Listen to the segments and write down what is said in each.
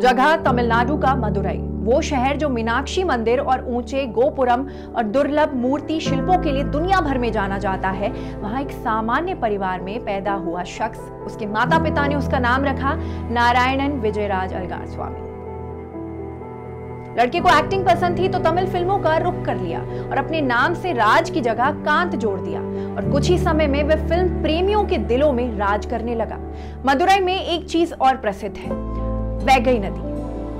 जगह तमिलनाडु का मदुरई, वो शहर जो मीनाक्षी मंदिर और ऊंचे गोपुरम और दुर्लभ मूर्ति शिल्पों के लिए दुनिया भर में जाना जाता है। वहां एक सामान्य परिवार में पैदा हुआ शख्स, उसके माता पिता ने उसका नाम रखा नारायणन विजयराज अलगार स्वामी। लड़के को एक्टिंग पसंद थी तो तमिल फिल्मों का रुख कर लिया और अपने नाम से राज की जगह कांत जोड़ दिया और कुछ ही समय में वह फिल्म प्रेमियों के दिलों में राज करने लगा। मदुरई में एक चीज और प्रसिद्ध है, वैगई नदी।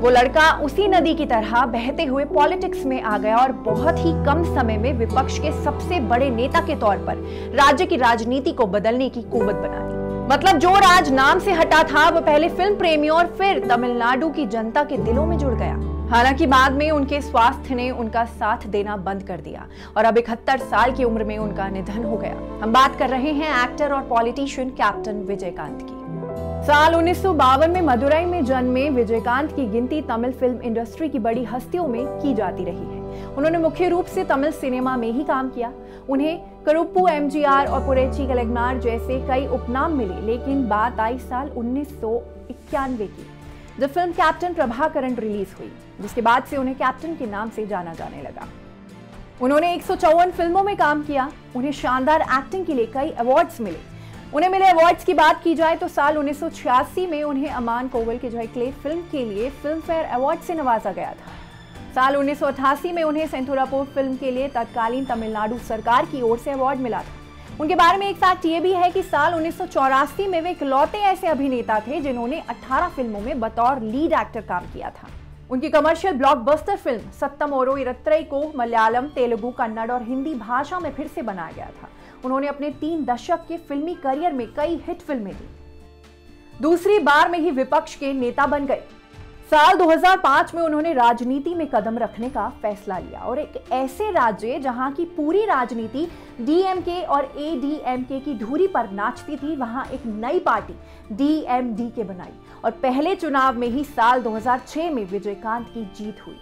वो लड़का उसी नदी की तरह बहते हुए पॉलिटिक्स में आ गया और बहुत ही कम समय में विपक्ष के सबसे बड़े नेता के तौर पर राज्य की राजनीति को बदलने की कुव्वत बना ली। मतलब जो राज नाम से हटा था वो पहले फिल्म प्रेमियों और फिर तमिलनाडु की जनता के दिलों में जुड़ गया। हालांकि बाद में उनके स्वास्थ्य ने उनका साथ देना बंद कर दिया और अब 71 साल की उम्र में उनका निधन हो गया। हम बात कर रहे हैं एक्टर और पॉलिटिशियन कैप्टन विजयकांत की। साल 1952 में मदुरई में जन्मे विजयकांत की गिनती तमिल फिल्म इंडस्ट्री की बड़ी हस्तियों में की जाती रही है। उन्होंने मुख्य रूप से तमिल सिनेमा में ही काम किया। उन्हें करुप्पू, एमजीआर और पुरेची कलेगनार जैसे कई उपनाम मिले, लेकिन बात आई साल 1991 की, जब फिल्म कैप्टन प्रभाकरण रिलीज हुई, जिसके बाद से उन्हें कैप्टन के नाम से जाना जाने लगा। उन्होंने 154 फिल्मों में काम किया। उन्हें शानदार एक्टिंग के लिए कई अवार्ड्स मिले। उन्हें मिले अवार्ड्स की बात की जाए तो साल 1986 में उन्हें अमान कोविल के जयक्ले फिल्म के लिए फिल्म फेयर अवार्ड से नवाजा गया था। साल 1988 में उन्हें सेंथुरापुर फिल्म के लिए तत्कालीन तमिलनाडु सरकार की ओर से अवार्ड मिला था। उनके बारे में एक फैक्ट ये भी है कि साल 1984 में वे इकलौते ऐसे अभिनेता थे जिन्होंने 18 फिल्मों में बतौर लीड एक्टर काम किया था। उनकी कमर्शियल ब्लॉकबस्टर फिल्म सत्तम ओरो इरत्तई को मलयालम, तेलुगु, कन्नड़ और हिंदी भाषा में फिर से बनाया गया था। उन्होंने अपने 3 दशक के फिल्मी करियर में कई हिट फिल्में दी। दूसरी बार में ही विपक्ष के नेता बन गए। साल 2005 में उन्होंने राजनीति में कदम रखने का फैसला लिया और एक ऐसे राज्य जहां की पूरी राजनीति डीएमके और एडीएमके की धुरी पर नाचती थी, वहां एक नई पार्टी डीएमडीके बनाई और पहले चुनाव में ही साल 2006 में विजयकांत की जीत हुई।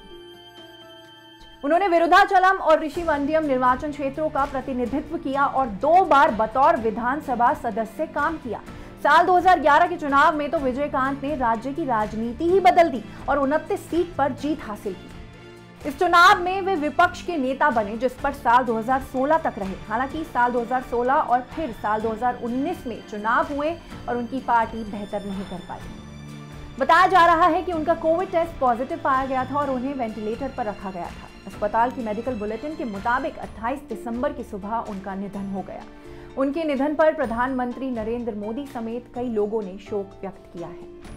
उन्होंने विरुद्धाचलम और ऋषिवंदियम निर्वाचन क्षेत्रों का प्रतिनिधित्व किया और 2 बार बतौर विधानसभा सदस्य काम किया। साल 2011 के चुनाव में तो विजयकांत ने राज्य की राजनीति ही बदल दी और 29 सीट पर जीत हासिल की। इस चुनाव में वे विपक्ष के नेता बने, जिस पर साल 2016 तक रहे। हालांकि साल 2016 और फिर साल 2019 में चुनाव हुए और उनकी पार्टी बेहतर नहीं कर पाई। बताया जा रहा है कि उनका कोविड टेस्ट पॉजिटिव पाया गया था और उन्हें वेंटिलेटर पर रखा गया था। अस्पताल की मेडिकल बुलेटिन के मुताबिक 28 दिसंबर की सुबह उनका निधन हो गया। उनके निधन पर प्रधानमंत्री नरेंद्र मोदी समेत कई लोगों ने शोक व्यक्त किया है।